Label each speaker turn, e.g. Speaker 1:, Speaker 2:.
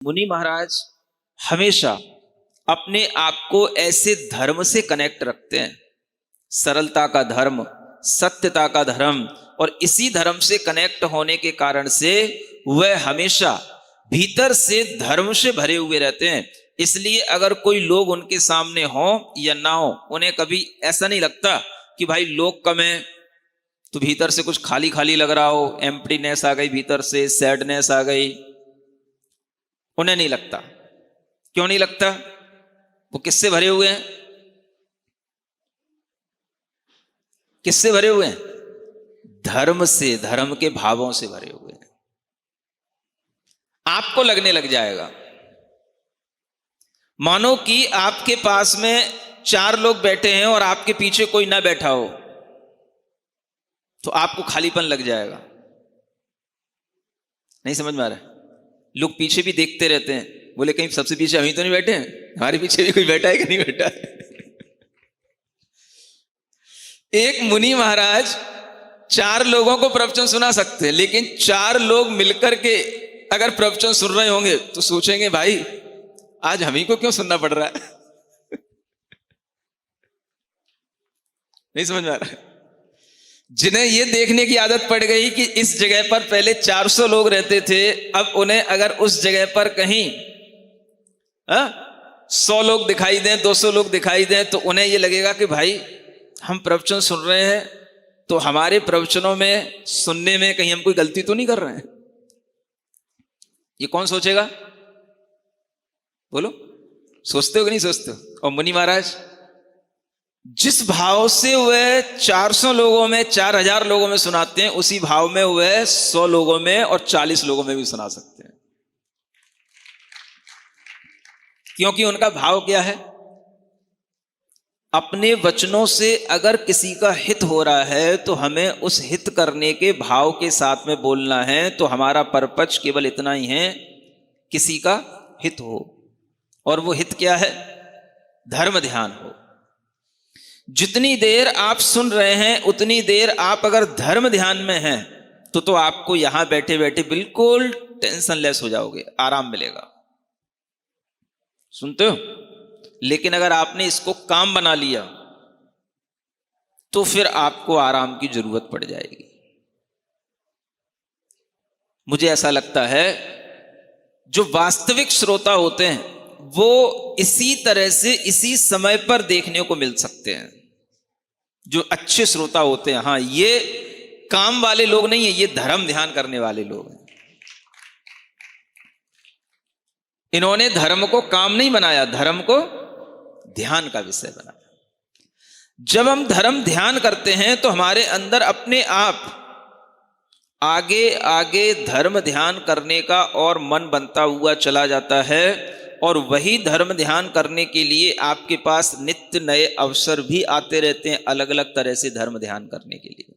Speaker 1: मुनि महाराज हमेशा अपने आप को ऐसे धर्म से कनेक्ट रखते हैं, सरलता का धर्म, सत्यता का धर्म, और इसी धर्म से कनेक्ट होने के कारण से वह हमेशा भीतर से धर्म से भरे हुए रहते हैं। इसलिए अगर कोई लोग उनके सामने हो या ना हो, उन्हें कभी ऐसा नहीं लगता कि भाई लोग कम है तो भीतर से कुछ खाली खाली लग रहा हो, एम्प्टीनेस आ गई, भीतर से सैडनेस आ गई। उन्हें नहीं लगता। क्यों नहीं लगता? वो किससे भरे हुए हैं? किससे भरे हुए हैं? धर्म से, धर्म के भावों से भरे हुए हैं। आपको लगने लग जाएगा, मानो कि आपके पास में 4 लोग बैठे हैं और आपके पीछे कोई ना बैठा हो, तो आपको खालीपन लग जाएगा। नहीं समझ में आ रहा है? लोग पीछे भी देखते रहते हैं, बोले कहीं सबसे पीछे हम ही तो नहीं बैठे हैं, हमारे पीछे भी कोई बैठा है कि नहीं बैठा है। एक मुनि महाराज 4 लोगों को प्रवचन सुना सकते हैं, लेकिन 4 लोग मिलकर के अगर प्रवचन सुन रहे होंगे तो सोचेंगे भाई आज हम ही को क्यों सुनना पड़ रहा है। नहीं समझ में आ रहा है? जिन्हें ये देखने की आदत पड़ गई कि इस जगह पर पहले 400 लोग रहते थे, अब उन्हें अगर उस जगह पर कहीं 100 लोग दिखाई दें, 200 लोग दिखाई दें, तो उन्हें ये लगेगा कि भाई हम प्रवचन सुन रहे हैं तो हमारे प्रवचनों में सुनने में कहीं हम कोई गलती तो नहीं कर रहे हैं। ये कौन सोचेगा? बोलो, सोचते हो कि नहीं सोचते हो? और मुनि महाराज जिस भाव से वह 400 लोगों में, 4000 लोगों में सुनाते हैं, उसी भाव में वह 100 लोगों में और 40 लोगों में भी सुना सकते हैं। क्योंकि उनका भाव क्या है? अपने वचनों से अगर किसी का हित हो रहा है तो हमें उस हित करने के भाव के साथ में बोलना है। तो हमारा परपच केवल इतना ही है, किसी का हित हो, और वो हित क्या है? धर्म ध्यान हो। जितनी देर आप सुन रहे हैं उतनी देर आप अगर धर्म ध्यान में हैं तो आपको यहां बैठे बैठे बिल्कुल टेंशन लेस हो जाओगे, आराम मिलेगा। सुनते हो? लेकिन अगर आपने इसको काम बना लिया तो फिर आपको आराम की जरूरत पड़ जाएगी। मुझे ऐसा लगता है जो वास्तविक श्रोता होते हैं वो इसी तरह से इसी समय पर देखने को मिल सकते हैं। जो अच्छे श्रोता होते हैं, हाँ, ये काम वाले लोग नहीं है, ये धर्म ध्यान करने वाले लोग हैं। इन्होंने धर्म को काम नहीं बनाया, धर्म को ध्यान का विषय बनाया। जब हम धर्म ध्यान करते हैं तो हमारे अंदर अपने आप आगे आगे धर्म ध्यान करने का और मन बनता हुआ चला जाता है, और वही धर्म ध्यान करने के लिए आपके पास नित्य नए अवसर भी आते रहते हैं, अलग अलग तरह से धर्म ध्यान करने के लिए।